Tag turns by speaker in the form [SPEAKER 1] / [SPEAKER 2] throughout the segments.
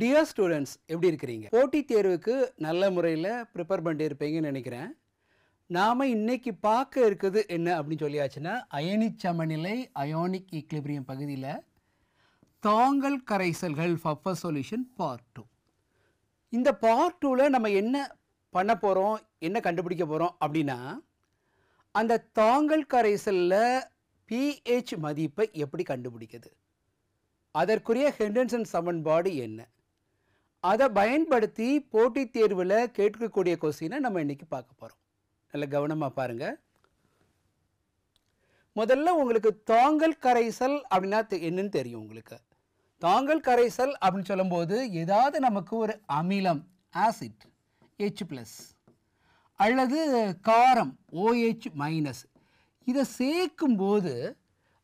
[SPEAKER 1] Dear students, எப்படி இருக்கிறீங்க? போட்டித் தேர்வுக்கு நல்ல முறையில் ப்ரிப்பேர் பண்ணிட்டு இருப்பீங்கன்னு நினைக்கிறேன். நாம இன்னைக்கு பார்க்க இருக்குது என்ன அப்படின்னு சொல்லியாச்சுன்னா, அயனிச் சமநிலை அயோனிக் ஈக்லிபிரியம் பகுதியில் தாங்கல் கரைசல்கள் பஃபர் சொல்யூஷன் பார்ட் 2. இந்த பார்ட் 2ல நம்ம என்ன பண்ண போகிறோம், என்ன கண்டுபிடிக்க போகிறோம் அப்படின்னா, அந்த தாங்கல் கரைசலில் pH மதிப்பை எப்படி கண்டுபிடிக்கிறது, அதற்குரிய ஹெண்டர்சன் சமன்பாடு என்ன, அதை பயன்படுத்தி போட்டித் தேர்வில் கேட்கக்கூடிய கொஸ்டினை நம்ம இன்னைக்கு பார்க்க போகிறோம். நல்ல கவனமாக பாருங்க. முதல்ல உங்களுக்கு தாங்கல் கரைசல் அப்படின்னா என்னன்னு தெரியும். உங்களுக்கு தாங்கல் கரைசல் அப்படின்னு சொல்லும்போது ஏதாவது நமக்கு ஒரு அமிலம் ஆசிட் H+ அல்லது காரம் OH- இதை சேர்க்கும்போது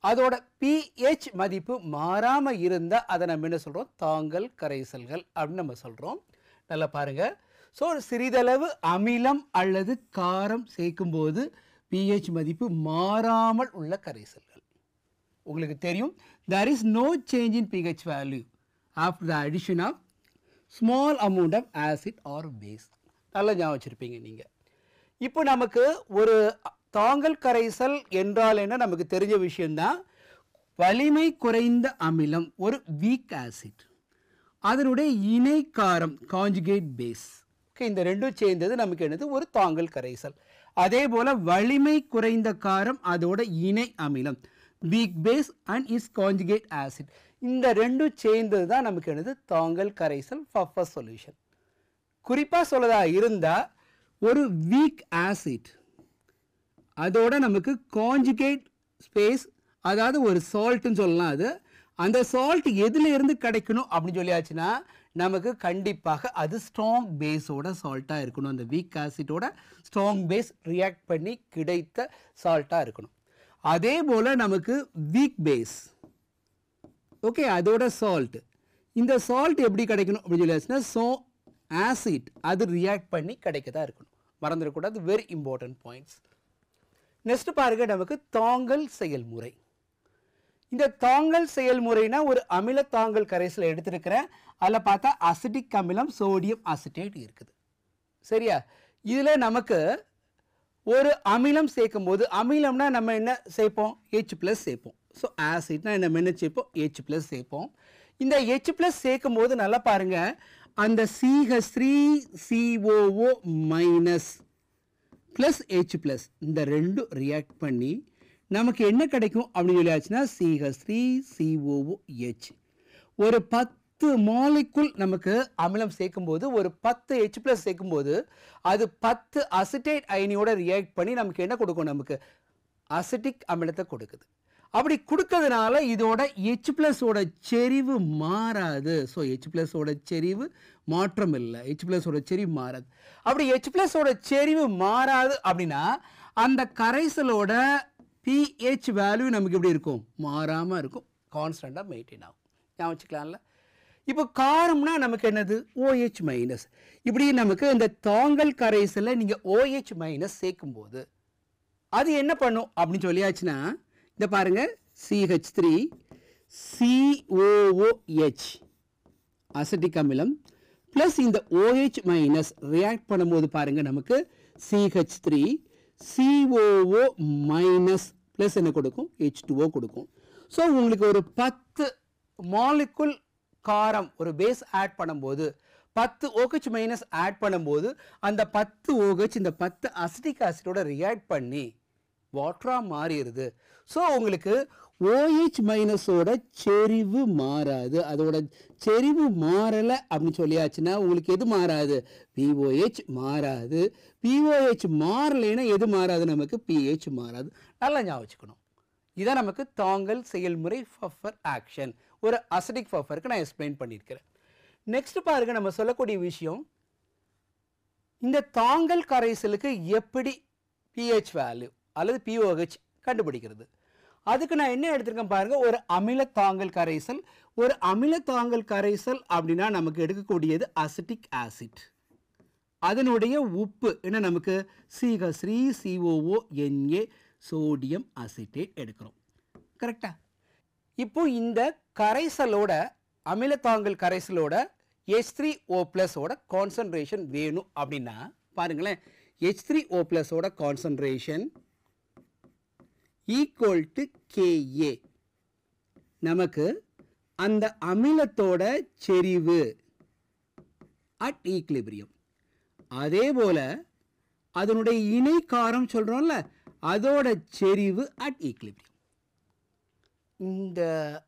[SPEAKER 1] அதோட pH மதிப்பு மாறாமல் இருந்தால் அதை நம்ம என்ன சொல்கிறோம், தாங்கல் கரைசல்கள் அப்படின்னு நம்ம சொல்கிறோம். நல்லா பாருங்கள். ஸோ சிறிதளவு அமிலம் அல்லது காரம் சேர்க்கும்போது pH மதிப்பு மாறாமல் உள்ள கரைசல்கள். உங்களுக்கு தெரியும், there is no change in pH value after the addition of small amount of acid or base. நல்லா ஞாபகம் வச்சுருப்பீங்க நீங்கள். இப்போ நமக்கு ஒரு தாங்கல் கரைசல் என்றால் என்ன நமக்கு தெரிஞ்ச விஷயம்தான். வலிமை குறைந்த அமிலம் ஒரு வீக் ஆசிட், அதனுடைய இணை காரம் கான்ஜுகேட் பேஸ். ஓகே, இந்த ரெண்டும் சேர்ந்தது நமக்கு என்னது, ஒரு தாங்கல் கரைசல். அதே போல் வலிமை குறைந்த காரம் அதோட இணை அமிலம் weak base and is conjugate acid. இந்த ரெண்டும் சேர்ந்தது தான் நமக்கு என்னது, தாங்கல் கரைசல் பஃபர் சொல்யூஷன். குறிப்பாக சொல்லதா இருந்தால் ஒரு வீக் ஆசிட் அதோட நமக்கு கான்ஜுகேட் ஸ்பேஸ், அதாவது ஒரு சால்ட்டுன்னு சொல்லலாம். அது அந்த சால்ட் எதில் இருந்து கிடைக்கணும் அப்படின்னு சொல்லியாச்சுன்னா நமக்கு கண்டிப்பாக அது ஸ்ட்ராங் பேஸோட சால்ட்டாக இருக்கணும். அந்த வீக் ஆசிட்டோட ஸ்ட்ராங் பேஸ் ரியாக்ட் பண்ணி கிடைத்த சால்ட்டாக இருக்கணும். அதே போல் நமக்கு வீக் பேஸ், ஓகே, அதோட சால்ட், இந்த சால்ட் எப்படி கிடைக்கணும் அப்படின்னு சொல்லியாச்சுன்னா ஆசிட் அது ரியாக்ட் பண்ணி கிடைக்கதான் இருக்கணும். மறந்துடக்கூடாது, வெரி இம்பார்ட்டன்ட் பாயிண்ட்ஸ். நெக்ஸ்ட் பாருங்க, நமக்கு தாங்கல் செயல்முறை. இந்த தாங்கல் செயல்முறைனா ஒரு அமில தாங்கல் கரைசலை எடுத்திருக்கிறேன். அதில் பார்த்தா அசிட்டிக் அமிலம் சோடியம் அசிட்டேட் இருக்குது. சரியா? இதில் நமக்கு ஒரு அமிலம் சேர்க்கும் போது, அமிலம்னா நம்ம என்ன சேர்ப்போம், H+ சேர்ப்போம். ஸோ ஆசிட்னா நம்ம என்ன சேர்ப்போம், H+ சேர்ப்போம். இந்த H+ சேர்க்கும் போது நல்லா பாருங்க, அந்த CH3COO- ப்ளஸ் H+ இந்த ரெண்டும் ரியாக்ட் பண்ணி நமக்கு என்ன கிடைக்கும் அப்படின்னு சொல்லியாச்சுன்னா CH3COOH. ஒரு 10 மாலிகுல் நமக்கு அமிலம் சேர்க்கும்போது, ஒரு 10 H+ சேர்க்கும்போது அது 10 அசிட்டேட் அயனியோட ரியாக்ட் பண்ணி நமக்கு என்ன கொடுக்கும், நமக்கு அசிட்டிக் அமிலத்தை கொடுக்குது. அப்படி கொடுக்கறதுனால இதோட H+ஓட செறிவு மாறாது. ஸோ H+ஓட செறிவு மாற்றம் இல்லை, H+ஓட செறிவு மாறாது. அப்படி H+ஓட செறிவு மாறாது அப்படின்னா அந்த கரைசலோட pH வேல்யூ நமக்கு எப்படி இருக்கும், மாறாமல் இருக்கும், கான்ஸ்டண்ட்டாக மெயின்டைன் ஆகும். ஞாபகம் வச்சுக்கலாம்ல. இப்போ காரம்னா நமக்கு என்னது, OH-. இப்படி நமக்கு இந்த தாங்கல் கரைசலில் நீங்கள் OH- சேர்க்கும்போது அது என்ன பண்ணும் அப்படின்னு சொல்லியாச்சுன்னா, இந்த பாருங்க, CH3COOH அசிட்டிக் அமிலம் ப்ளஸ் இந்த OH- ரியாக்ட் பண்ணும்போது பாருங்க நமக்கு CH3COO- ப்ளஸ் என்ன கொடுக்கும், H2O கொடுக்கும். ஸோ உங்களுக்கு ஒரு 10 மாலிகுல் காரம் ஒரு பேஸ் ஆட் பண்ணும்போது 10 OH- ஆட் பண்ணும்போது அந்த 10 OH இந்த 10 அசிட்டிக் ஆசிடோட ரியாக்ட் பண்ணி வாட்டராக மாறிடுது. ஸோ உங்களுக்கு OH- செறிவு மாறாது. அதோட செறிவு மாறலை அப்படின்னு சொல்லியாச்சுன்னா உங்களுக்கு எது மாறாது, POH மாறாது. POH மாறலைன்னா எது மாறாது, நமக்கு pH மாறாது. நல்லா ஞாபகம் வச்சுக்கணும். இதான் நமக்கு தாங்கல் செயல்முறை பஃபர் ஆக்ஷன். ஒரு அசிட்டிக் பஃபருக்கு நான் எக்ஸ்பிளைன் பண்ணியிருக்கிறேன். நெக்ஸ்ட் பாருங்க, நம்ம சொல்லக்கூடிய விஷயம், இந்த தாங்கல் கரைசலுக்கு எப்படி pH வேல்யூ அல்லது pOH கண்டுபிடிக்கிறது. அதுக்கு நான் என்ன எடுத்திருக்கேன் பாருங்க, ஒரு அமில தாங்கல் கரைசல். ஒரு அமில தாங்கல் கரைசல் அப்படின்னா நமக்கு எடுக்கக்கூடியது அசிட்டிக் ஆசிட், அதனுடைய உப்பு என்ன, நமக்கு CH3COONA சோடியம் அசிட்டேட் எடுக்கிறோம். கரெக்டா? இப்போ இந்த கரைசலோட அமில தாங்கல் கரைசலோட H3O plus ஓட கான்சன்ட்ரேஷன் வேணும் அப்படின்னா பாருங்களேன், H3O plus ஓட கான்சன்ட்ரேஷன் ஈக்குவல் டு Ka. நமக்கு அந்த அமிலத்தோட செறிவு அட் ஈக்லிபிரியம். அதே போல அதனுடைய இணை காரம் சொல்கிறோம்ல, அதோட செறிவு அட் ஈக்லிபிரியம். இந்த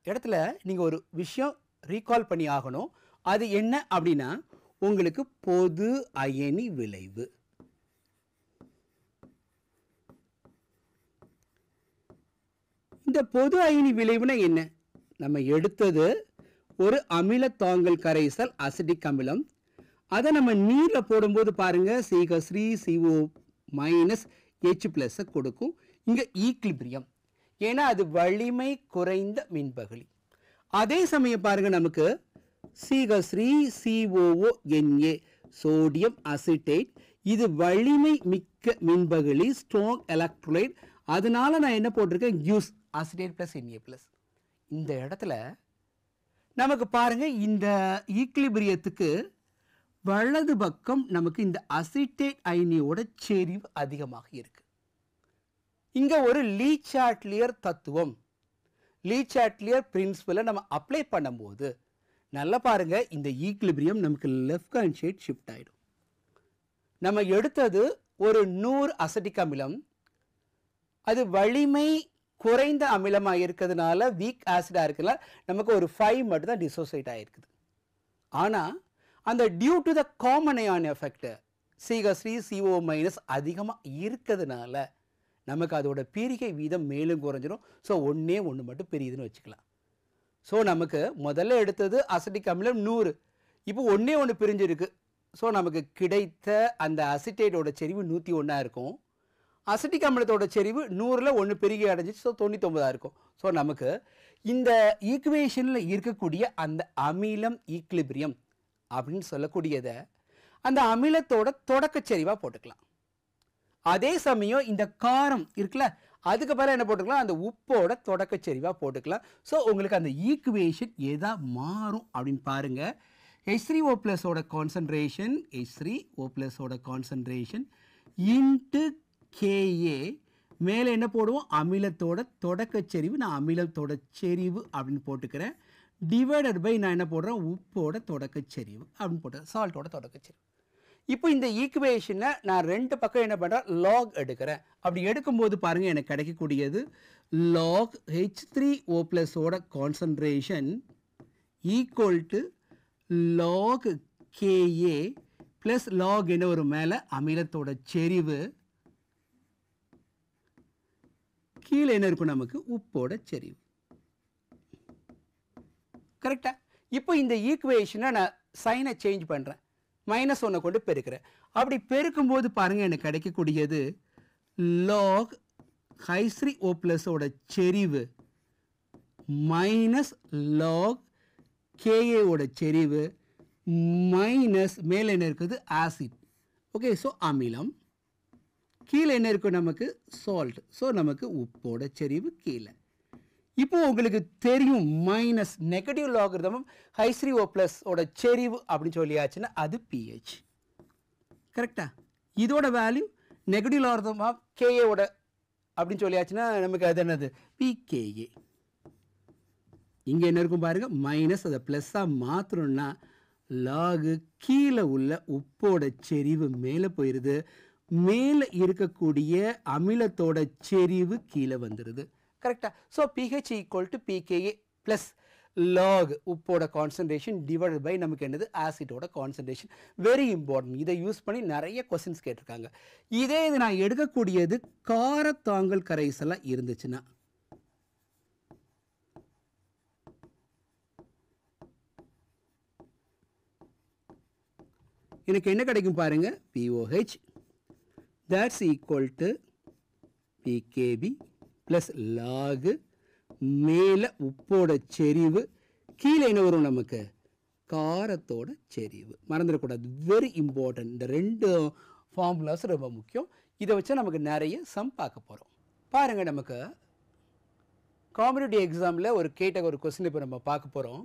[SPEAKER 1] இடத்துல நீங்கள் ஒரு விஷயம் ரீகால் பண்ணி ஆகணும். அது என்ன அப்படின்னா உங்களுக்கு பொது அயனி விளைவு. இந்த பொது அயனி விளைவுனா என்ன? நம்ம எடுத்தது ஒரு அமில தாங்கல் கரைசல் அசிட்டிக் அமிலம். அதை நம்ம நீரில் போடும்போது பாருங்க CH3CO மைனஸ் H+ கொடுக்கும். இங்கே ஈக்லிபிரியம், ஏன்னா அது வலிமை குறைந்த மின்பகுளி. அதே சமயம் பாருங்க நமக்கு CH3COONA சோடியம் அசிட்டேட், இது வலிமை மிக்க மின்பகுளி, ஸ்ட்ராங் எலக்ட்ரோலைட். அதனால நான் என்ன போட்டிருக்கேன், கியூஸ் அசிட்டேட் ப்ளஸ் Na+. இந்த இடத்துல நமக்கு பாருங்க இந்த ஈக்லிபிரியத்துக்கு வலது பக்கம் நமக்கு இந்த அசிட்டேட் அயனியோட செறிவு அதிகமாக இருக்கு. இங்க ஒரு லீ சாட்லியர் தத்துவம், லீ சாட்லியர் பிரின்சிபலை நம்ம அப்ளை பண்ணும்போது நல்லா பாருங்க இந்த ஈக்லிபிரியம் நமக்கு லெஃப்ட் ஹேண்ட் சைடு ஷிஃப்ட் ஆயிடும். நம்ம எடுத்தது ஒரு 100 அசிட்டிக் அமிலம், அது வலிமை குறைந்த அமிலமாக இருக்கிறதுனால வீக் ஆசிடாக இருக்குல்ல, நமக்கு ஒரு 5 மட்டும் தான் டிசோசியேட் ஆகிருக்குது. ஆனால் அந்த due to the common ion effect CH3CO minus அதிகமாக இருக்கிறதுனால நமக்கு அதோட பிரிகை வீதம் மேலும் குறைஞ்சிடும். ஸோ ஒன்றே ஒன்று மட்டும் பெரியதுன்னு வச்சுக்கலாம். ஸோ நமக்கு முதல்ல எடுத்தது அசிட்டிக் அமிலம் 100, இப்போ ஒன்றே ஒன்று பிரிஞ்சிருக்கு. ஸோ நமக்கு கிடைத்த அந்த அசிட்டேட்டோட செறிவு 101 இருக்கும். அசிட்டிக் அமிலத்தோட செறிவு 100ல் 1 பெருகி அடைஞ்சிச்சு. ஸோ 99 இருக்கும். ஸோ நமக்கு இந்த ஈக்குவேஷனில் இருக்கக்கூடிய அந்த அமிலம் ஈக்லிபிரியம் அப்படின்னு சொல்லக்கூடியதை அந்த அமிலத்தோட தொடக்க செறிவாக போட்டுக்கலாம். அதே சமயம் இந்த காரம் இருக்குல்ல, அதுக்கு பிறகு என்ன போட்டுக்கலாம், அந்த உப்போட தொடக்க செறிவாக போட்டுக்கலாம். ஸோ உங்களுக்கு அந்த ஈக்குவேஷன் எதா மாறும் அப்படின்னு பாருங்க. H3O plus ஓட கான்சன்ட்ரேஷன், H3O plus ஓட கான்சன்ட்ரேஷன் இன்ட்டு Ka, மேலே என்ன போடுவோம், அமிலத்தோட தொடக்க செறிவு, நான் அமிலத்தோட செறிவு அப்படின்னு போட்டுக்கிறேன், டிவைடட் பை நான் என்ன போடுறேன், உப்போட தொடக்க செறிவு அப்படின்னு போட்டுக்கிறேன், சால்ட்டோட தொடக்க செறிவு. இப்போ இந்த ஈக்குவேஷனை நான் 2 பக்கம் என்ன பண்ணுறேன், லாக் எடுக்கிறேன். அப்படி எடுக்கும்போது பாருங்கள் எனக்கு கிடைக்கக்கூடியது லாக் H3O plus ஓட concentration equal to log Ka plus lock என்ன ஒரு மேலே அமிலத்தோட செறிவு, கீழே என்ன இருக்கும் நமக்கு உப்போட செறிவு. கரெக்டா? இப்போ இந்த ஈக்குவேஷனை நான் சைனை சேஞ்ச் பண்ணுறேன், -1 கொண்டு பெருக்கிறேன். அப்படி பெருக்கும்போது பாருங்க எனக்கு கிடைக்கக்கூடியது லாக் H3O plus ஓட செறிவு மைனஸ் லாக் Ka ஓட செறிவு மைனஸ் மேலே என்ன இருக்குது ஆசிட். ஓகே, ஸோ அமிலம், கீழே என்ன இருக்கும் நமக்கு சால்ட். ஸோ நமக்கு உப்போட செறிவு கீழே. இப்போ உங்களுக்கு தெரியும் minus negative logarithm H3O plus ஓட செறிவு அப்படின்னு சொல்லியாச்சுன்னா அது pH. கரெக்டா? இதோட value negative logarithm of Ka ஓட அப்படின்னு சொல்லியாச்சுன்னா நமக்கு அது என்னது pKa. இங்கே என்ன இருக்கும் பாருங்க, மைனஸ் அதை ப்ளஸ்ஸாக மாற்றணும்னா லாகு கீழே உள்ள உப்போட செறிவு மேலே போயிடுது, மேலே இருக்கக்கூடிய அமிலத்தோட செறிவு கீழே வந்துடுது. கரெக்டாக? So pH equal to pKa plus log உப்போட கான்சன்ட்ரேஷன் டிவைடட் பை நமக்கு என்னது ஆசிட்டோட கான்சன்ட்ரேஷன். வெரி இம்பார்ட்டன்ட், இதை யூஸ் பண்ணி நிறைய கொஸ்டின்ஸ் கேட்டிருக்காங்க. இதே இது நான் எடுக்கக்கூடியது காரத்தாங்கல் கரைசலாக இருந்துச்சுன்னா எனக்கு என்ன கிடைக்கும் பாருங்க, POH that's equal to PKB plus log மேலே உப்போட செறிவு, கீழே என்ன வரும் நமக்கு காரத்தோட செறிவு. மறந்துடக்கூடாது, வெரி இம்பார்ட்டன்ட். இந்த 2 ஃபார்முலாஸ் ரொம்ப முக்கியம். இதை வச்சு நமக்கு நிறைய சம் பார்க்க போகிறோம். பாருங்கள், நமக்கு காம்படிட்டிவ் எக்ஸாமில் ஒரு கேட்ட ஒரு கொஸ்டின் இப்போ நம்ம பார்க்க போகிறோம்.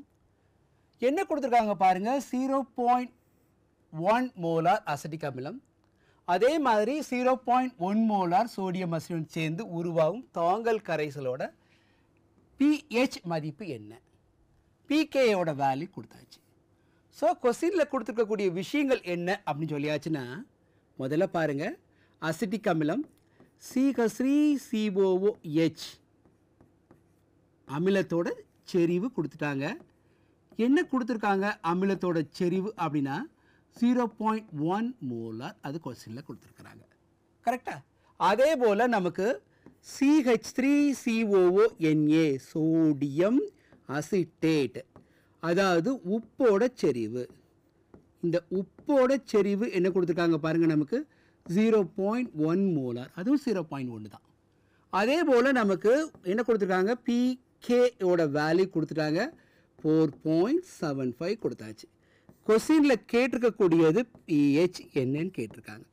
[SPEAKER 1] என்ன கொடுத்துருக்காங்க பாருங்க 0.1 மோலார் அசிட்டிக் அமிலம், அதே மாதிரி 0.1 மோலார் சோடியம் அசிட்டன் சேர்ந்து உருவாகும் தாங்கல் கரைசலோட pH மதிப்பு என்ன, pKயோட வேல்யூ கொடுத்தாச்சு. ஸோ கொஸ்டினில் கொடுத்துருக்கக்கூடிய விஷயங்கள் என்ன அப்படின்னு சொல்லியாச்சுன்னா, முதல்ல பாருங்க அசிட்டிக் அமிலம் CH3COOH அமிலத்தோட செறிவு கொடுத்துட்டாங்க. என்ன கொடுத்துருக்காங்க அமிலத்தோட செறிவு அப்படின்னா 0.1 மோலார், அது கொஸ்டினில் கொடுத்துருக்குறாங்க. கரெக்டா? அதே போல் நமக்கு CH3COONA சோடியம் அசிட்டேட், அதாவது உப்போட செறிவு. இந்த உப்போட செறிவு என்ன கொடுத்துருக்காங்க பாருங்கள் நமக்கு 0.1 மோலார், அதுவும் 0.1 தான். அதே போல் நமக்கு என்ன கொடுத்துருக்காங்க pKயோட வேல்யூ கொடுத்துட்டாங்க 4.75 கொடுத்தாச்சு. கொஸ்டினில் கேட்டிருக்கக்கூடியது pH என்னன்னு கேட்டிருக்காங்க.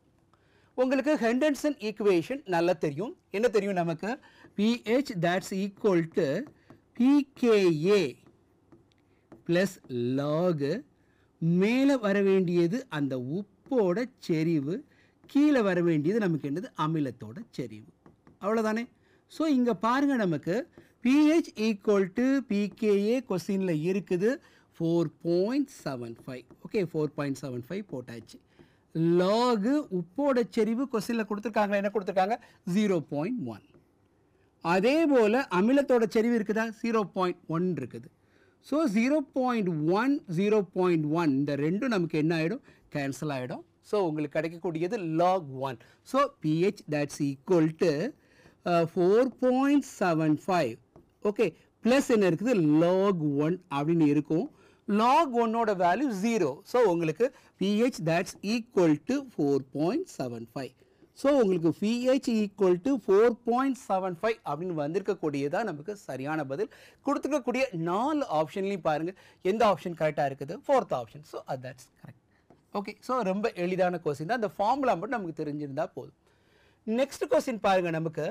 [SPEAKER 1] உங்களுக்கு ஹெண்டர்சன் ஈக்குவேஷன் நல்லா தெரியும். என்ன தெரியும் நமக்கு pH that's equal to pKa plus log, மேலே வர வேண்டியது அந்த உப்போட செறிவு, கீழே வர வேண்டியது நமக்கு என்னது அமிலத்தோட செறிவு. அவ்வளோதானே? ஸோ இங்கே பாருங்கள் நமக்கு pH equal to pKa கொஸ்டினில் இருக்குது 4.75. ஓகே 4.75 போட்டாச்சு. லாகு உப்போட செறிவு கொஸ்டினில் கொடுத்துருக்காங்களா, என்ன கொடுத்துருக்காங்க 0.1. அதே போல் அமிலத்தோட செறிவு இருக்குதா 0.1 இருக்குது. ஸோ 0.1 0.1 இந்த ரெண்டும் நமக்கு என்ன ஆகிடும் கேன்சல் ஆகிடும். ஸோ உங்களுக்கு கிடைக்கக்கூடியது log 1. So pH that's equal to 4.75. Okay plus என்ன இருக்குது log 1 அப்படின்னு இருக்கும். log 1ஓட வேல்யூ 0. ஸோ உங்களுக்கு pH that's equal to 4.75. So உங்களுக்கு pH equal to 4.75 அப்படின்னு வந்திருக்கக்கூடியதான் நமக்கு சரியான பதில். கொடுத்துருக்கக்கூடிய 4 ஆப்ஷன்லையும் பாருங்கள் எந்த ஆப்ஷன் கரெக்டாக இருக்குது, 4th option. So that's correct. Okay so ரொம்ப எளிதான கொஸ்டின் தான், அந்த ஃபார்முலா மட்டும் நமக்கு தெரிஞ்சிருந்தால் போதும். நெக்ஸ்ட் கொஸ்டின் பாருங்கள், நமக்கு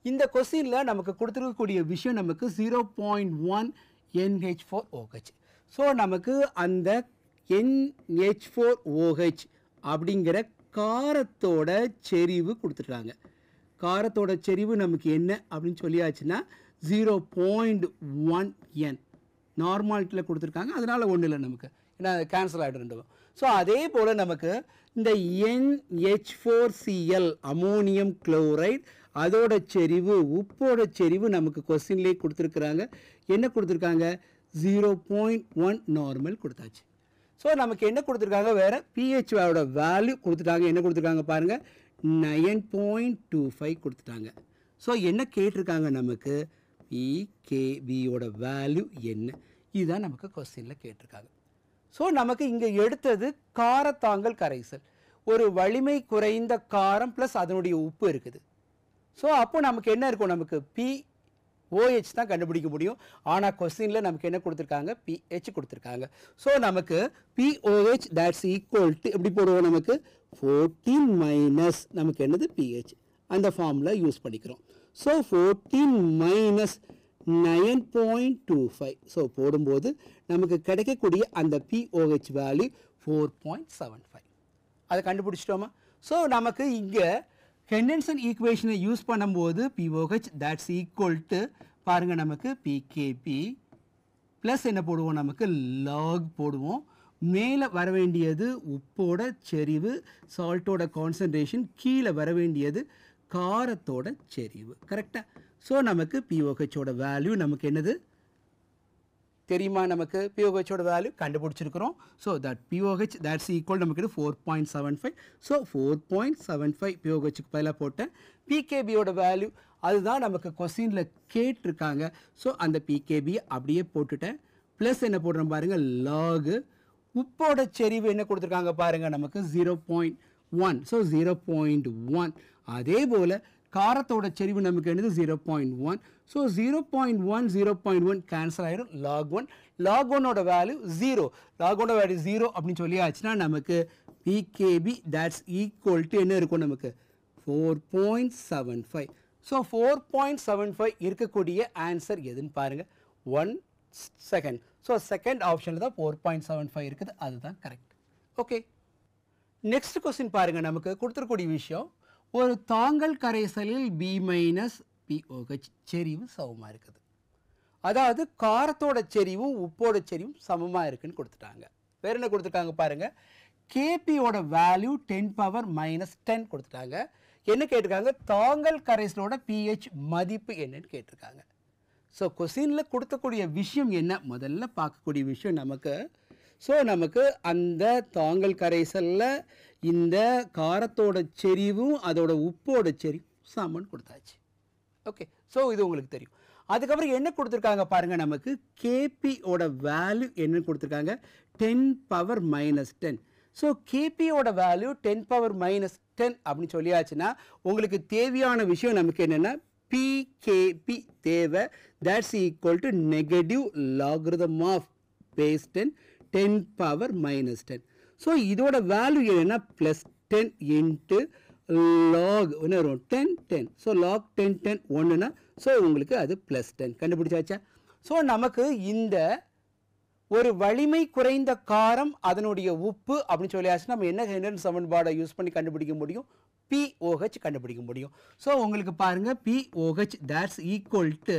[SPEAKER 1] இந்த கொஸ்டினில் நமக்கு கொடுத்துருக்கக்கூடிய விஷயம் நமக்கு 0.1 NH4OH. ஸோ நமக்கு அந்த NH4OH அப்படிங்கிற காரத்தோட செறிவு கொடுத்துருக்காங்க. காரத்தோட செறிவு நமக்கு என்ன அப்படின்னு சொல்லியாச்சுன்னா 0.1 N நார்மாலிட்டியில் கொடுத்துருக்காங்க. அதனால் ஒன்றும் இல்லை நமக்கு, ஏன்னா கேன்சல் ஆகிடும் ரெண்டும். ஸோ அதே போல் நமக்கு இந்த NH4Cl அமோனியம் குளோரைட் அதோட செறிவு உப்போட செறிவு நமக்கு கொஸ்டின்லேயே கொடுத்துருக்குறாங்க. என்ன கொடுத்துருக்காங்க 0.1 நார்மல் கொடுத்தாச்சு. ஸோ நமக்கு என்ன கொடுத்துருக்காங்க வேறு pHயோட வேல்யூ கொடுத்துட்டாங்க. என்ன கொடுத்துருக்காங்க பாருங்கள் 9.25 கொடுத்துட்டாங்க. ஸோ என்ன கேட்டிருக்காங்க நமக்கு pKbயோட வேல்யூ என்ன, இதுதான் நமக்கு கொஸ்டினில் கேட்டிருக்காங்க. ஸோ நமக்கு இங்கே எடுத்தது காரத்தாங்கல் கரைசல், ஒரு வலிமை குறைந்த காரம் ப்ளஸ் அதனுடைய உப்பு இருக்குது. ஸோ அப்போ நமக்கு என்ன இருக்கும், நமக்கு pOH தான் கண்டுபிடிக்க முடியும். ஆனால் கொஸ்டினில் நமக்கு என்ன கொடுத்துருக்காங்க pH கொடுத்துருக்காங்க. ஸோ நமக்கு pOH that's equal to எப்படி போடுவோம், நமக்கு 14 மைனஸ் நமக்கு என்னது pH, அந்த ஃபார்முலா யூஸ் பண்ணிக்கிறோம். So 14 minus 9.25. ஸோ போடும்போது நமக்கு கிடைக்கக்கூடிய அந்த pOH வேல்யூ 4.75. அதை கண்டுபிடிச்சிட்டோமா? ஸோ நமக்கு இங்கே ஹெண்டர்சன் ஈக்குவேஷனை யூஸ் பண்ணும்போது pOH that's equal to பாருங்கள் நமக்கு pKb ப்ளஸ் என்ன போடுவோம், நமக்கு log போடுவோம். மேலே வர வேண்டியது உப்போட செறிவு சால்ட்டோட கான்சன்ட்ரேஷன், கீழே வர வேண்டியது காரத்தோட செறிவு. கரெக்டாக? ஸோ நமக்கு pOHோட வேல்யூ நமக்கு என்னது தெரியுமா, நமக்கு pOHோட வேல்யூ கண்டுபிடிச்சிருக்கிறோம். So that pOH that's equal நமக்கு 4.75. ஸோ 4.75 pOHக்கு பதிலாக போட்டேன். pKbயோட வேல்யூ அதுதான் நமக்கு கொஸ்டினில் கேட்டிருக்காங்க. ஸோ அந்த pKb அப்படியே போட்டுட்டேன். ப்ளஸ் என்ன போடுறோம் பாருங்கள் லாகு உப்போட செறிவு என்ன கொடுத்துருக்காங்க பாருங்கள் நமக்கு 0.1. ஸோ 0.1. அதே போல் காரத்தோட செறிவு நமக்கு என்னது 0.1. ஸோ 0.1 0.1 கேன்சல் ஆகிடும். log 1 log 1ஓட வேல்யூ 0. log 1ஓட வேல்யூ 0 அப்படின்னு சொல்லியாச்சுன்னா நமக்கு pKb that's equal to என்ன இருக்கும், நமக்கு 4.75. ஸோ 4.75 இருக்கக்கூடிய ஆன்சர் எதுன்னு பாருங்கள் 1 செகண்ட். ஸோ செகண்ட் ஆப்ஷனில் தான் 4.75 இருக்குது, அதுதான் கரெக்ட். ஓகே, நெக்ஸ்ட் கொஸ்டின் பாருங்க. நமக்கு கொடுத்துருக்கூடிய விஷயம், ஒரு தாங்கல் கரைசலில் B மைனஸ் POH செறிவு சமமாக இருக்குது. அதாவது காரத்தோட செறிவும் உப்போட செறிவும் சமமாக இருக்குன்னு கொடுத்துட்டாங்க. வேற என்ன கொடுத்துருக்காங்க பாருங்க, கேபியோட வேல்யூ 10⁻⁻10 கொடுத்துட்டாங்க. என்ன கேட்டிருக்காங்க, தாங்கல் கரைசலோட pH மதிப்பு என்னன்னு கேட்டிருக்காங்க. ஸோ கொஸ்டினில் கொடுக்கக்கூடிய விஷயம் என்ன, முதல்ல பார்க்கக்கூடிய விஷயம் நமக்கு, ஸோ நமக்கு அந்த தாங்கல் கரைசலில் இந்த காரத்தோட செறிவும் அதோட உப்போட செறிவும் சமன்னு கொடுத்தாச்சு. ஓகே, ஸோ இது உங்களுக்கு தெரியும். அதுக்கப்புறம் என்ன கொடுத்துருக்காங்க பாருங்கள், நமக்கு கேபியோட வேல்யூ என்னன்னு கொடுத்துருக்காங்க, 10⁻⁻10. ஸோ கேபியோட வேல்யூ 10⁻⁻10 அப்படின்னு சொல்லியாச்சுன்னா உங்களுக்கு தேவையான விஷயம் நமக்கு என்னென்னா PKB தேவை. that's equal to negative logarithm of base 10 10⁻⁻10. So இதோட வேல்யூ என்னென்னா ப்ளஸ் 10 இன்ட்டு log என்ன வரும் 10 10. ஸோ log 10 10 ஒன்றுனா ஸோ உங்களுக்கு அது ப்ளஸ் 10 கண்டுபிடிச்சாச்சா. ஸோ நமக்கு இந்த ஒரு வலிமை குறைந்த காரம் அதனுடைய உப்பு அப்படின்னு சொல்லியாச்சு நம்ம என்ன ஹெண்டர்சன் சமன்பாடை யூஸ் பண்ணி கண்டுபிடிக்க முடியும், POH கண்டுபிடிக்க முடியும். ஸோ உங்களுக்கு பாருங்க POH that's equal to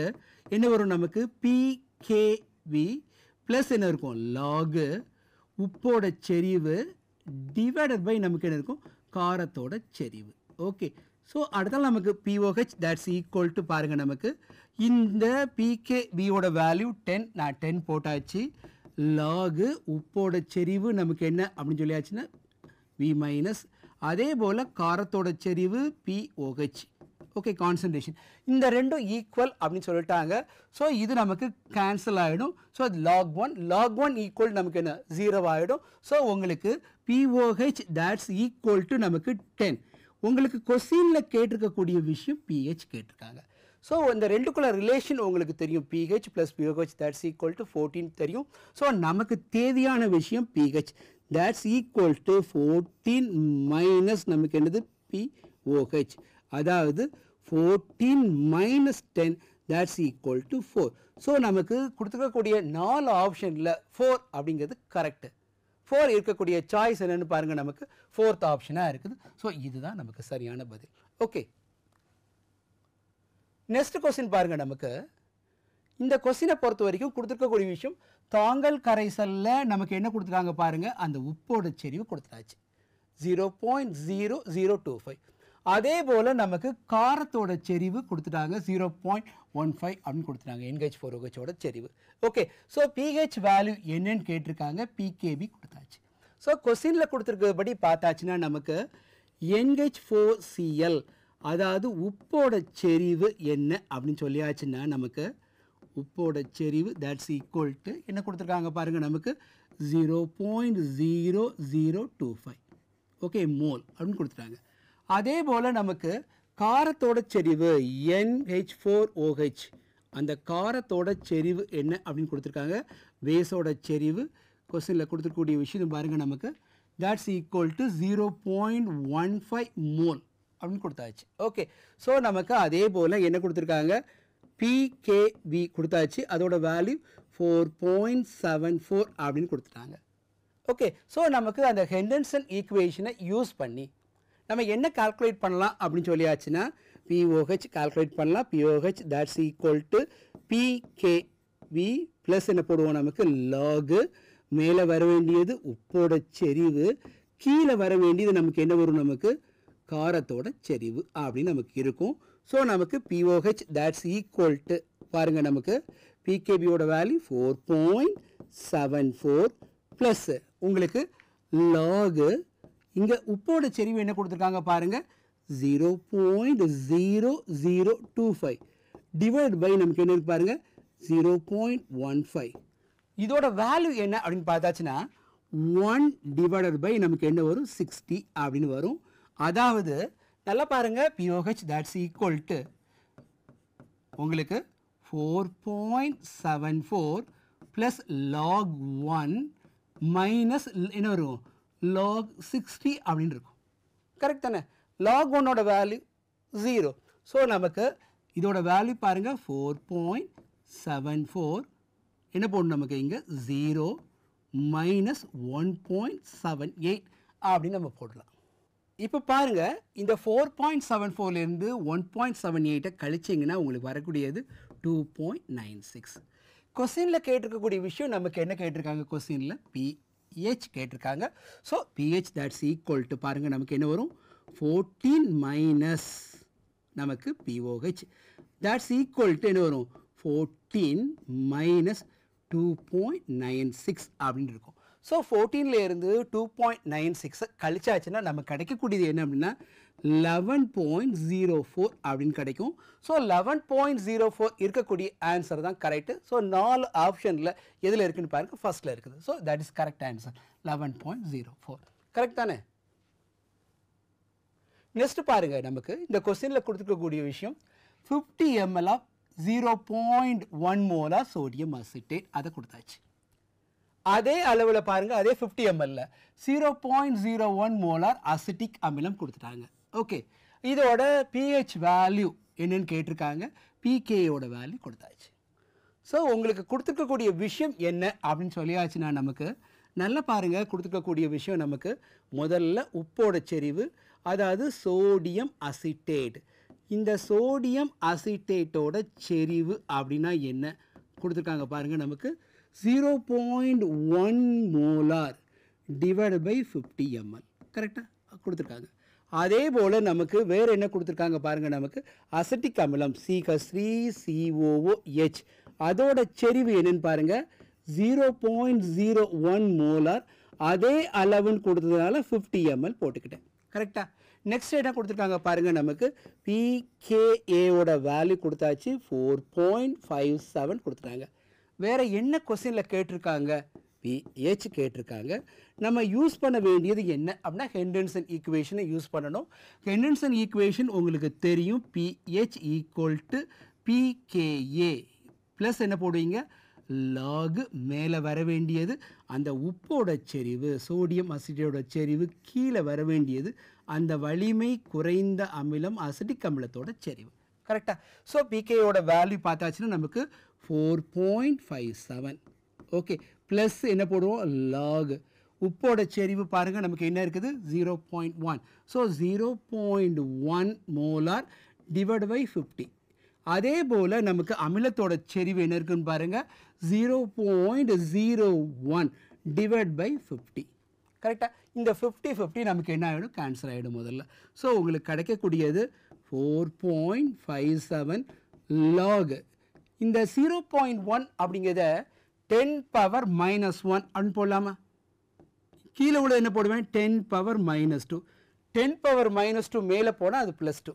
[SPEAKER 1] என்ன வரும் நமக்கு PKB ப்ளஸ் என்ன இருக்கும் log உப்போட செறிவு டிவைடட் பை நமக்கு என்ன இருக்கும் காரத்தோட செறிவு. ஓகே, ஸோ அடுத்தால் நமக்கு POH that's equal to பாருங்க நமக்கு இந்த PKBயோட வேல்யூ 10, நான் 10 போட்டாச்சு. லாகு உப்போட செறிவு நமக்கு என்ன அப்படின்னு சொல்லியாச்சுன்னா V மைனஸ், அதே போல் காரத்தோட செறிவு POH. ஓகே, கான்சன்ட்ரேஷன் இந்த ரெண்டும் ஈக்குவல் அப்படின்னு சொல்லிட்டாங்க. ஸோ இது நமக்கு கேன்சல் ஆகிடும். ஸோ அது log 1 ஈக்குவல் நமக்கு என்ன 0 ஆகிடும். ஸோ உங்களுக்கு POH that's equal to நமக்கு 10. உங்களுக்கு கொஸ்டினில் கேட்டிருக்கக்கூடிய விஷயம் pH கேட்டிருக்காங்க. ஸோ இந்த ரெண்டுக்குள்ள ரிலேஷன் உங்களுக்கு தெரியும், pH plus POH that's equal to 14 தெரியும். ஸோ நமக்கு தேவையான விஷயம் pH that's equal to 14 minus நமக்கு என்னது POH, அதாவது 14 minus 10 that's equal to 4. So நமக்கு கொடுத்துருக்கக்கூடிய 4 ஆப்ஷனில் 4 அப்படிங்கிறது கரெக்டு. 4 இருக்கக்கூடிய சாய்ஸ் என்னென்னு பாருங்கள், நமக்கு 4th ஆப்ஷனாக இருக்குது. ஸோ இதுதான் நமக்கு சரியான பதில். ஓகே, நெக்ஸ்ட் கொஸ்டின் பாருங்கள். நமக்கு இந்த கொஸ்டினை பொறுத்த வரைக்கும் கொடுத்துருக்கக்கூடிய விஷயம், தாங்கல் கரைசலில் நமக்கு என்ன கொடுத்துருக்காங்க பாருங்கள், அந்த உப்போட செறிவு கொடுத்துட்டாச்சு 0.0025. அதே போல் நமக்கு காரத்தோட செறிவு கொடுத்துட்டாங்க 0.15 அப்படின்னு கொடுத்துட்டாங்க NH4OH செறிவு. ஓகே, ஸோ pH வேல்யூ என்னன்னு கேட்டிருக்காங்க, PKB கொடுத்தாச்சு. ஸோ கொஸ்டினில் கொடுத்துருக்கபடி பார்த்தாச்சுன்னா நமக்கு NH4Cl அதாவது உப்போட செறிவு என்ன அப்படின்னு சொல்லியாச்சுன்னா நமக்கு உப்போட செறிவு that's equal to என்ன கொடுத்துருக்காங்க பாருங்கள், நமக்கு 0.0025 ஓகே மோல் அப்படின்னு கொடுத்துட்டாங்க. அதே போல் நமக்கு காரத்தோட செறிவு NH4OH அந்த காரத்தோட செறிவு என்ன அப்படின்னு கொடுத்துருக்காங்க, பேஸோட செறிவு கொஸ்டினில் கொடுத்துருக்கூடிய விஷயம் பாருங்கள், நமக்கு that's equal to 0.15 மோல் அப்படின்னு கொடுத்தாச்சு. ஓகே, ஸோ நமக்கு அதே போல் என்ன கொடுத்துருக்காங்க, PKB கொடுத்தாச்சு, அதோட வேல்யூ 4.74 அப்படின்னு கொடுத்துட்டாங்க. ஓகே, ஸோ நமக்கு அந்த ஹெண்டர்சன் ஈக்குவேஷனை யூஸ் பண்ணி நம்ம என்ன கால்குலேட் பண்ணலாம் அப்படின்னு சொல்லியாச்சுன்னா POH கால்குலேட் பண்ணலாம். POH that's equal to PKB plus என்ன போடுவோம், நமக்கு லாகு மேலே வர வேண்டியது உப்போட செறிவு, கீழே வர வேண்டியது நமக்கு என்ன வரும், நமக்கு காரத்தோட செறிவு அப்படின்னு நமக்கு இருக்கும். ஸோ நமக்கு POH that's equal to பாருங்கள், நமக்கு PKBயோட வேல்யூ 4.74 ப்ளஸ் உங்களுக்கு லாகு இங்கே உப்போட செறிவு என்ன கொடுத்துருக்காங்க பாருங்கள் 0.0025 டிவைட் பை நமக்கு என்ன இருக்கு பாருங்கள் 0.15. இதோட வேல்யூ என்ன அப்படின்னு பார்த்தாச்சுன்னா 1 டிவைடட் பை நமக்கு என்ன வரும் 60 அப்படின்னு வரும். அதாவது நல்லா பாருங்கள், POH that's equal to உங்களுக்கு 4.74 ப்ளஸ் log 1 மைனஸ் என்ன வரும் log 60 அப்படின்னு இருக்கும். கரெக்ட் தானே, log 1ஓட வேல்யூ 0. ஸோ நமக்கு இதோட வேல்யூ பாருங்கள் 4.74 என்ன போடணும் நமக்கு இங்கே 0 மைனஸ் 1.78 அப்படின்னு நம்ம போடலாம். இப்போ பாருங்கள், இந்த 4.74லேருந்து 1.78 கழிச்சிங்கன்னா உங்களுக்கு வரக்கூடியது 2.96. கொஸ்டினில் கேட்டிருக்கக்கூடிய விஷயம் நமக்கு என்ன கேட்டிருக்காங்க, கொஸ்டினில் pH கேட்டிருக்காங்க. So pH that's equal to பாருங்கள் நமக்கு என்ன வரும் 14 மைனஸ் நமக்கு pOH தட்ஸ் ஈக்குவல் டு என்ன வரும் 14 மைனஸ் 2.96 அப்படின்னு இருக்கும். ஸோ 14லேருந்து 2.96 கழிச்சாச்சுன்னா நமக்கு கிடைக்கக்கூடியது என்ன அப்படின்னா 11.04 அப்படின்னு கிடைக்கும். ஸோ 11.04 இருக்கக்கூடிய ஆன்சர் தான் கரெக்டு. ஸோ 4 ஆப்ஷனில் எதில் இருக்குன்னு பாருங்கள், ஃபர்ஸ்ட்டில் இருக்குது. So that is correct answer 11.04. Correct தானே? நெக்ஸ்ட் பாருங்கள், நமக்கு இந்த கொஸ்டினில் கொடுத்துருக்கக்கூடிய விஷயம் 50 ml of 0.1 molar sodium acetate அதை கொடுத்தாச்சு. அதே அளவில் பாருங்கள், அதே 50 ml 0.01 மோலார் அசிட்டிக் அமிலம் கொடுத்துட்டாங்க. ஓகே, இதோட pH வேல்யூ என்னன்னு கேட்டிருக்காங்க, pKயோட வேல்யூ கொடுத்தாச்சு. ஸோ உங்களுக்கு கொடுத்துருக்கக்கூடிய விஷயம் என்ன அப்படின்னு சொல்லியாச்சுன்னா நமக்கு நல்லா பாருங்கள், கொடுத்துருக்கக்கூடிய விஷயம் நமக்கு முதல்ல உப்போட செறிவு, அதாவது சோடியம் அசிட்டேட். இந்த சோடியம் அசிட்டேட்டோட செறிவு அப்படின்னா என்ன கொடுத்துருக்காங்க பாருங்கள், நமக்கு 0.1 மோலார் டிவைட் பை 50 ml கரெக்டாக கொடுத்துருக்காங்க. அதே போல் நமக்கு வேறு என்ன கொடுத்துருக்காங்க பாருங்கள், நமக்கு அசிட்டிக் அமிலம் CH3COOH அதோட செறிவு என்னன்னு பாருங்கள் 0.01 மோலார். அதே அளவுன்னு கொடுத்ததுனால 50 ml போட்டுக்கிட்டேன். கரெக்டாக. நெக்ஸ்ட் என்ன கொடுத்துருக்காங்க பாருங்கள், நமக்கு pKaயோட வேல்யூ கொடுத்தாச்சு 4.57 கொடுத்துட்டாங்க. வேறு என்ன கொஸ்டினில் கேட்டிருக்காங்க, pH கேட்டிருக்காங்க. நம்ம யூஸ் பண்ண வேண்டியது என்ன அப்படின்னா ஹெண்டர்சன் ஈக்குவேஷனை யூஸ் பண்ணணும். ஹெண்டர்சன் ஈக்குவேஷன் உங்களுக்கு தெரியும், pH equal to pKa plus என்ன போடுவீங்க லாகு மேலே வர வேண்டியது அந்த உப்போட செறிவு, சோடியம் அசிட்டோட செறிவு கீழே வர வேண்டியது அந்த வலிமை குறைந்த அமிலம் அசிட்டிக் அமிலத்தோட செறிவு. கரெக்டாக. ஸோ pKயோட வேல்யூ பார்த்தாச்சுன்னா நமக்கு 4.57. ஓகே, ப்ளஸ் என்ன போடுவோம் லாக் உப்போட செறிவு பாருங்கள் நமக்கு என்ன இருக்குது 0.1. So 0.1 molar divide by 50. அதே போல் நமக்கு அமிலத்தோட செறிவு என்ன இருக்குன்னு பாருங்கள் 0.01 டிவைட் பை 50. கரெக்டாக. இந்த 50 நமக்கு என்ன ஆகிடும், கேன்சல் ஆகிடும் முதல்ல. ஸோ உங்களுக்கு கிடைக்கக்கூடியது 4.57 லாக். இந்த 0.1 அப்படிங்கிறத 10 பவர் மைனஸ் 1 அப்படின்னு போடலாமா? கீழே உள்ள என்ன போடுவேன் 10 பவர் மைனஸ் 2. 10 பவர் மைனஸ் 2 மேலே போனால் அது ப்ளஸ் 2.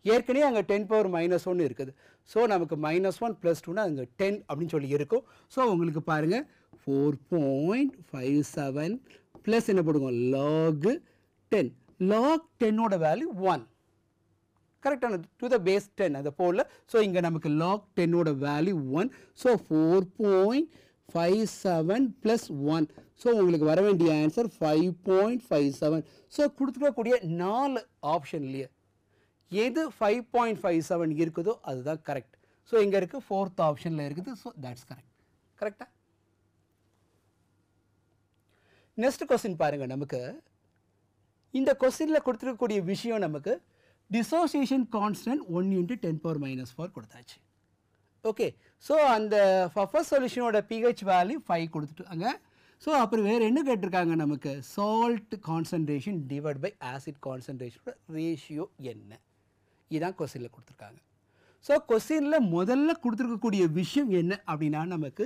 [SPEAKER 1] ஏற்கனவே அங்கே 10 பவர் மைனஸ் 1 இருக்குது. ஸோ நமக்கு -1 + 2னா அங்கே 10 அப்படின்னு சொல்லி இருக்கும். ஸோ உங்களுக்கு பாருங்கள் 4.57 ப்ளஸ் என்ன போடுவோம் log 10. log 10ஓட value 1. கரெக்டான டு த பேஸ் 10 அதை போல். ஸோ இங்கே நமக்கு log 10ஓட வேல்யூ 1. ஸோ 4.57 + 1. ஸோ உங்களுக்கு வர வேண்டிய ஆன்சர் 5.57. ஸோ கொடுத்துக்கக்கூடிய 4 ஆப்ஷன்லேயே எது 5.57 இருக்குதோ அதுதான் கரெக்ட். ஸோ இங்கே இருக்குது 4th ஆப்ஷனில் இருக்குது. So that's correct. கரெக்டாக. நெக்ஸ்ட் கொஸ்டின் பாருங்கள், நமக்கு இந்த கொஸ்டினில் கொடுத்துருக்கக்கூடிய விஷயம் நமக்கு டிசோசியேஷன் கான்ஸ்டன்ட் 1 × 10⁻⁴ கொடுத்தாச்சு. ஓகே, ஸோ அந்த ஃபர்ஸ்ட் சொல்யூஷனோட pH வேல்யூ 5 கொடுத்துட்டாங்க. ஸோ அப்புறம் வேறு என்ன கேட்டிருக்காங்க, நமக்கு salt concentration divide by acid கான்சன்ட்ரேஷனோட ரேஷியோ என்ன, இதுதான் கொஸ்டினில் கொடுத்துருக்காங்க. ஸோ கொஸ்டினில் முதல்ல கொடுத்துருக்கக்கூடிய விஷயம் என்ன அப்படின்னா நமக்கு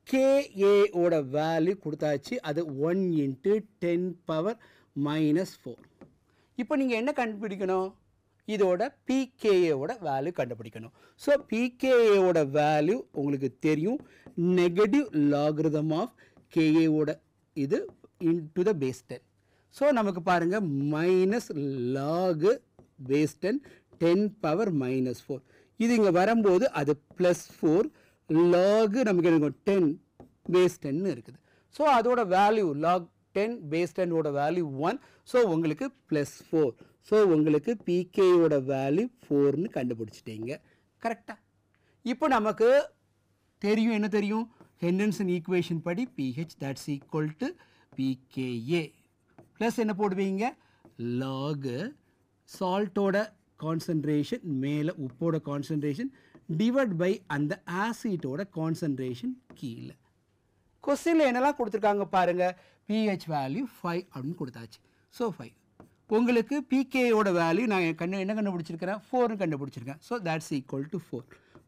[SPEAKER 1] KAவோட வேல்யூ கொடுத்தாச்சு, அது 1 × 10⁻⁴. இப்போ நீங்கள் என்ன கண்டுபிடிக்கணும், இதோட pKaவோட வேல்யூ கண்டுபிடிக்கணும். ஸோ pKaவோட வேல்யூ உங்களுக்கு தெரியும், நெகட்டிவ் லாகிரிதம் ஆஃப் KAவோட இது இன்டு த பேஸ் 10. ஸோ நமக்கு பாருங்கள் மைனஸ் லாகு பேஸ் 10 10⁻⁴. இது இங்கே வரும்போது அது +4 லாகு நமக்கு எனக்கு 10 பேஸ் 10 இருக்குது. ஸோ அதோட வேல்யூ லாக் 10 பேஸ் 10ஓட வேல்யூ 1. ஸோ உங்களுக்கு +4. ஸோ உங்களுக்கு pKயோட வேல்யூ 4ன்னு கண்டுபிடிச்சிட்டீங்க. கரெக்டாக. இப்போ நமக்கு தெரியும், என்ன தெரியும், ஹெண்டன்சன் ஈக்குவேஷன் படி pH that's equal to pKa plus என்ன போடுவீங்க log சால்ட்டோட கான்சன்ட்ரேஷன் மேலே உப்போட கான்சன்ட்ரேஷன் டிவைட் பை அந்த ஆசிட்டோட கான்சன்ட்ரேஷன் கீழே. கொஸ்டினில் என்னெல்லாம் கொடுத்துருக்காங்க பாருங்கள், pH வேல்யூ 5 அப்படின்னு கொடுத்தாச்சு. ஸோ 5 உங்களுக்கு pKயோட வேல்யூ நான் என்ன கண்டுபிடிச்சிருக்கிறேன் 4 கண்டுபிடிச்சிருக்கேன். So that's equal to 4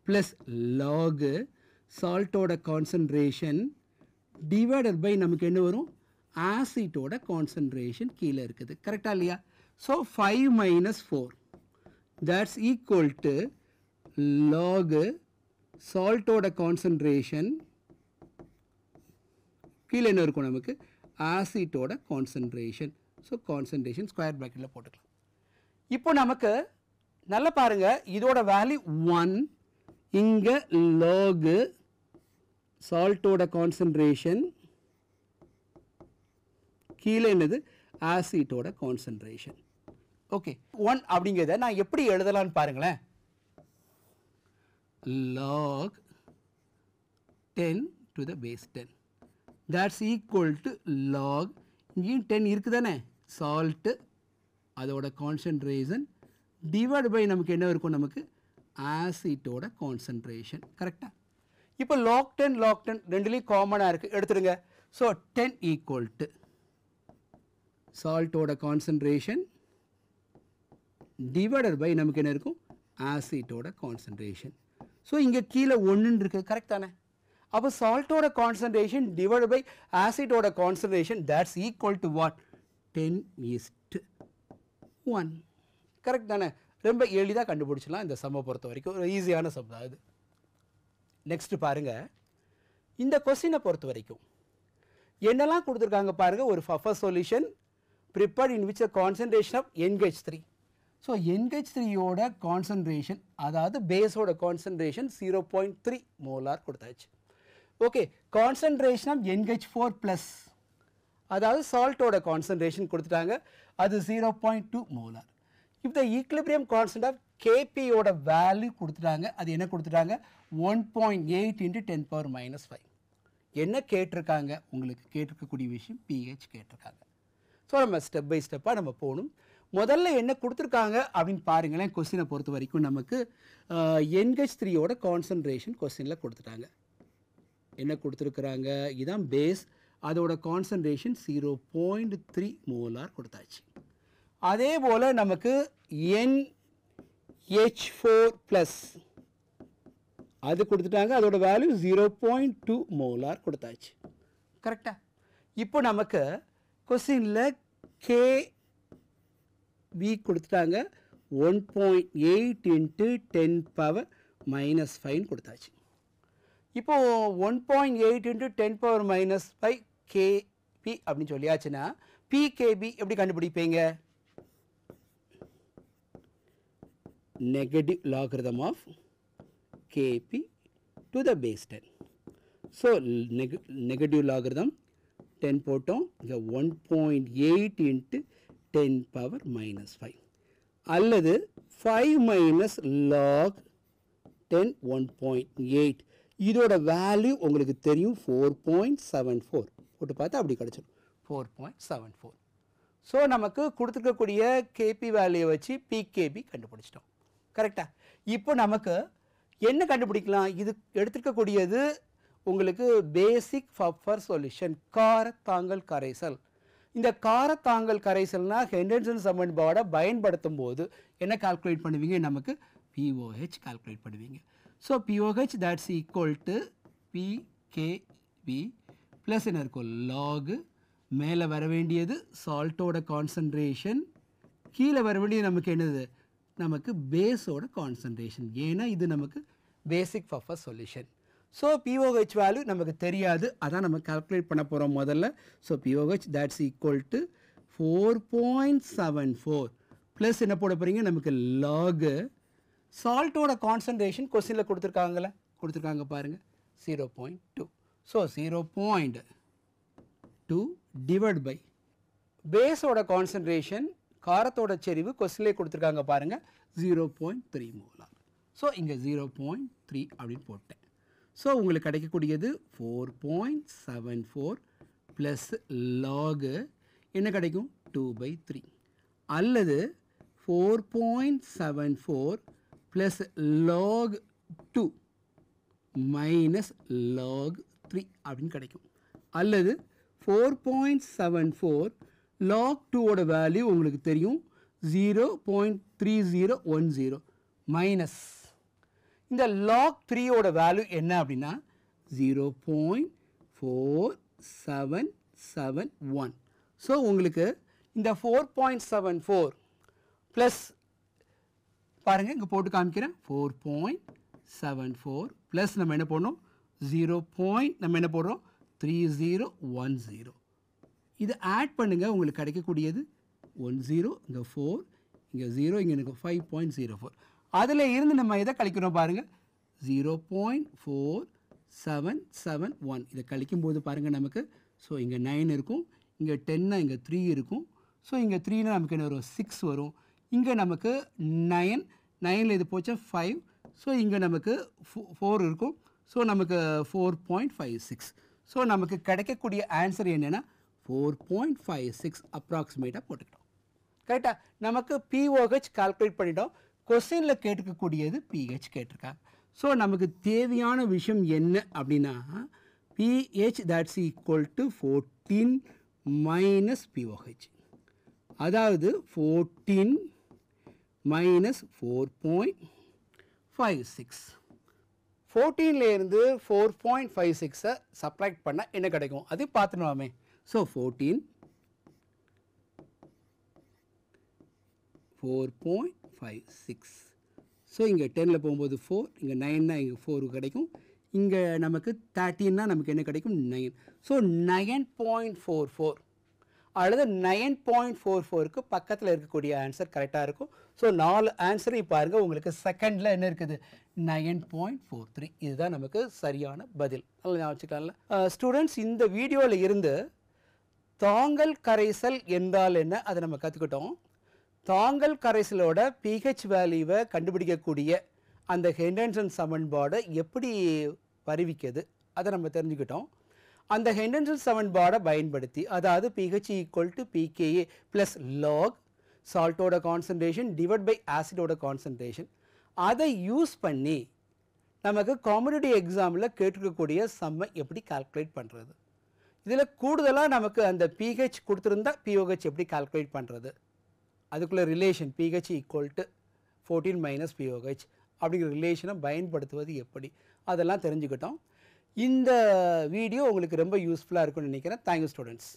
[SPEAKER 1] plus log சால்ட்டோட கான்சன்ட்ரேஷன் டிவைடட் பை நமக்கு என்ன வரும் ஆசிட்டோட கான்சன்ட்ரேஷன் கீழே இருக்குது. கரெக்டாக இல்லையா? So 5 minus 4 that's equal to log சால்ட்டோட கான்சன்ட்ரேஷன் கீழே என்ன இருக்கும் நமக்கு ஆசிட்டோட கான்சன்ட்ரேஷன். ஸோ கான்சன்ட்ரேஷன் ஸ்கொயர் ப்ராக்கெட்டில் போட்டுக்கலாம். இப்போ நமக்கு நல்லா பாருங்கள், இதோட வேல்யூ 1, இங்கே log சால்ட்டோட கான்சன்ட்ரேஷன் கீழே என்னது ஆசிட்டோட கான்சன்ட்ரேஷன். ஓகே 1 அப்படிங்கிறத நான் எப்படி எழுதலான்னு பாருங்களேன். log 10 to the base 10 that's equal to log இங்கேயும் 10 இருக்குதானே சால்ட்டு அதோட கான்சன்ட்ரேஷன் டிவைட் பை நமக்கு என்ன இருக்கும் நமக்கு ஆசிட்டோட கான்சன்ட்ரேஷன். கரெக்டாக? இப்போ log 10 ரெண்டுலேயும் காமனாக இருக்குது, எடுத்துடுங்க. ஸோ 10 ஈக்குவல் டு சால்ட்டோட கான்சன்ட்ரேஷன் டிவைடட் பை நமக்கு என்ன இருக்கும் ஆசிட்டோட கான்சன்ட்ரேஷன். ஸோ இங்கே கீழே 1 இருக்குது. கரெக்ட் தானே? அப்போ சால்ட்டோட கான்சன்ட்ரேஷன் டிவைட் பை ஆசிட்டோட concentration that's equal to what 10:1. Correct தானே? ரொம்ப எளிதாக கண்டுபிடிச்சலாம் இந்த சம்மை பொறுத்த வரைக்கும். ஒரு ஈஸியான சம் தான் இது. நெக்ஸ்ட் பாருங்கள், இந்த கொஸ்டினை பொறுத்த வரைக்கும் என்னெல்லாம் கொடுத்துருக்காங்க பாருங்கள். ஒரு buffer solution prepared in which the concentration of NH3. So NH3யோட கான்சன்ட்ரேஷன் அதாவது பேஸோட கான்சன்ட்ரேஷன் 0.3 மோலார் கொடுத்தாச்சு. Okay, concentration of NH4 plus அதாவது சால்ட்டோட கான்சன்ட்ரேஷன் கொடுத்துட்டாங்க, அது 0.2 மோலார். இப்போ ஈக்லிபிரியம் கான்ஸ்டன்ட் ஆஃப் கேபியோட வேல்யூ கொடுத்துட்டாங்க, அது என்ன கொடுத்துட்டாங்க 1.8 × 10⁻⁵. என்ன கேட்டிருக்காங்க உங்களுக்கு? கேட்டிருக்கக்கூடிய விஷயம் pH கேட்டிருக்காங்க. ஸோ நம்ம ஸ்டெப் பை ஸ்டெப்பாக நம்ம போகணும். முதல்ல என்ன கொடுத்துருக்காங்க அப்படின்னு பாருங்களேன். கொஸ்டினை பொறுத்த வரைக்கும் நமக்கு NH3யோட கான்சன்ட்ரேஷன் கொஸ்டினில் கொடுத்துட்டாங்க. என்ன கொடுத்துருக்குறாங்க? இதுதான் பேஸ், அதோட கான்சன்ட்ரேஷன் 0.3 மோலார் கொடுத்தாச்சு. அதே போல் நமக்கு NH4 ப்ளஸ் அது கொடுத்துட்டாங்க, அதோட வேல்யூ 0.2 மோலார் கொடுத்தாச்சு. கரெக்டாக? இப்போ நமக்கு கொஸ்டினில் KV கொடுத்துட்டாங்க 1.8 × 10⁻⁵ கொடுத்தாச்சு. இப்போது 1.8 × 10⁻⁵ KP அப்படின்னு சொல்லியாச்சுன்னா PKB எப்படி கண்டுபிடிப்பீங்க? Negative logarithm of KP to the base 10. So negative logarithm 10 போட்டோம், இங்கே 1.8 × 10⁻⁵ அல்லது 5 - log 10 1.8. இதோட வேல்யூ உங்களுக்கு தெரியும் 4.74 போட்டு பார்த்தா அப்படி கிடச்சிடும் 4.74. ஸோ நமக்கு கொடுத்துருக்கக்கூடிய கேபி வேல்யூவை வச்சு பிகேபி கண்டுபிடிச்சிட்டோம். கரெக்டாக? இப்போ நமக்கு என்ன கண்டுபிடிக்கலாம்? இது எடுத்துருக்கக்கூடியது உங்களுக்கு பேசிக் ஃபஃபர் சொல்யூஷன், காரத்தாங்கல் கரைசல். இந்த காரத்தாங்கல் கரைசல்னா ஹெண்டர்சன் சமன்பாடை பயன்படுத்தும் போது என்ன கால்குலேட் பண்ணுவீங்க? நமக்கு POH கால்குலேட் பண்ணுவீங்க. So POH that's equal to PKB plus என்ன இருக்கும் log மேலே வர வேண்டியது சால்ட்டோட கான்சன்ட்ரேஷன், கீழே வர வேண்டியது நமக்கு என்னது நமக்கு பேஸோட கான்சன்ட்ரேஷன். ஏன்னா இது நமக்கு basic buffer solution. So POH value நமக்கு தெரியாது, அதான் நம்ம கால்குலேட் பண்ண போகிறோம் முதல்ல. So POH that's equal to 4.74 ப்ளஸ் என்ன போட போகிறீங்க? நமக்கு log சால்ட்டோட கான்சன்ட்ரேஷன் கொஸ்டினில் கொடுத்துருக்காங்க பாருங்கள் 0.2. ஸோ 0.2 டிவைட் பை பேஸோட கான்சன்ட்ரேஷன் காரத்தோட செறிவு கொஸ்டின்லே கொடுத்துருக்காங்க பாருங்கள் 0.3 மோலார். ஸோ இங்கே 0.3 அப்படின்னு போட்டேன். ஸோ உங்களுக்கு கிடைக்கக்கூடியது 4.74 ப்ளஸ் லாகு என்ன கிடைக்கும் 2/3 அல்லது 4.74 ப்ளஸ் லாக் 2 மைனஸ் லாக் 3 அப்படின்னு கிடைக்கும். அல்லது 4.74 லாக் 2ஓட வேல்யூ உங்களுக்கு தெரியும் 0.3010 மைனஸ் இந்த லாக் 3ஓட வேல்யூ என்ன அப்படின்னா 0.4771. ஸோ உங்களுக்கு இந்த 4.74 ப்ளஸ் பாருங்கள் இங்கே போட்டு காமிக்கிறேன் 4.74 ப்ளஸ் நம்ம என்ன பண்ணோம் 0. நம்ம என்ன போடுறோம் 3010. இது ஆட் பண்ணுங்கள் உங்களுக்கு கிடைக்கக்கூடியது 10 இங்கே 4 இங்கே 0 இங்கே எனக்கு 5.04. அதில் இருந்து நம்ம எதை கழிக்கிறோம் பாருங்கள் 0.4771. இதை கழிக்கும்போது பாருங்கள் நமக்கு ஸோ இங்கே 9 இருக்கும், இங்கே 10 இங்கே 3 இருக்கும். ஸோ இங்கே 3னா நமக்கு என்ன வரும் 6 வரும். இங்கே நமக்கு 9 இது போச்சா 5. ஸோ இங்கே நமக்கு 4 இருக்கும். ஸோ நமக்கு 4.56. ஸோ நமக்கு கிடைக்கக்கூடிய ஆன்சர் என்னென்னா 4.56 அப்ராக்சிமேட்டாக போட்டுக்கிட்டோம். கரெக்டாக நமக்கு பிஓஹெச் கால்குலேட் பண்ணிட்டோம். கொஸ்டினில் கேட்டுக்கக்கூடியது பிஹெச் கேட்டிருக்காங்க. ஸோ நமக்கு தேவையான விஷயம் என்ன அப்படின்னா pH that's equal to 14 minus pOH. அதாவது 14 மைனஸ் 4.56. 14லேருந்து 4.56 சப்ராக்ட் பண்ணால் என்ன கிடைக்கும் அது பார்த்துனோமே. ஸோ 14 4.56. ஸோ இங்கே 10ல் போகும்போது 4, இங்கே 9னா இங்கே 4 கிடைக்கும். இங்கே நமக்கு 13னா நமக்கு என்ன கிடைக்கும் 9. ஸோ 9.44 அல்லது 9.44க்கு பக்கத்தில் இருக்கக்கூடிய ஆன்சர் கரெக்டாக இருக்கும். ஸோ 4 ஆன்சரையும் பாருங்கள் உங்களுக்கு செகண்டில் என்ன இருக்குது 9.43. இதுதான் நமக்கு சரியான பதில். நல்லா ஞாபகம் வச்சுக்கலாம்ல ஸ்டூடெண்ட்ஸ். இந்த வீடியோவில் இருந்து தாங்கல் கரைசல் என்றால் என்ன அதை நம்ம கற்றுக்கிட்டோம். தாங்கல் கரைசலோட pH வேல்யூவை கண்டுபிடிக்கக்கூடிய அந்த ஹெண்டர்சன் சமன்பாடை எப்படி வருவிக்கிறது அதை நம்ம தெரிஞ்சுக்கிட்டோம். அந்த ஹெண்டர்சன் சமன்பாடை பயன்படுத்தி அதாவது pH equal to pKa plus log சால்ட்டோட கான்சன்ட்ரேஷன் டிவைட் பை ஆசிடோட கான்சன்ட்ரேஷன் அதை யூஸ் பண்ணி நமக்கு காம்படிட்டிவ் எக்ஸாமில் கேட்டிருக்கக்கூடிய சம்மை எப்படி கால்குலேட் பண்ணுறது. இதில் கூடுதலாக நமக்கு அந்த pH கொடுத்துருந்தா பிஓஹெச் எப்படி கால்குலேட் பண்ணுறது, அதுக்குள்ள relation pH equal to 14 minus pOH அப்படிங்கிற ரிலேஷனை பயன்படுத்துவது எப்படி அதெல்லாம் தெரிஞ்சுக்கிட்டோம். இந்த வீடியோ உங்களுக்கு ரொம்ப யூஸ்ஃபுல்லாக இருக்கும்னு நினைக்கிறேன். Thank you students.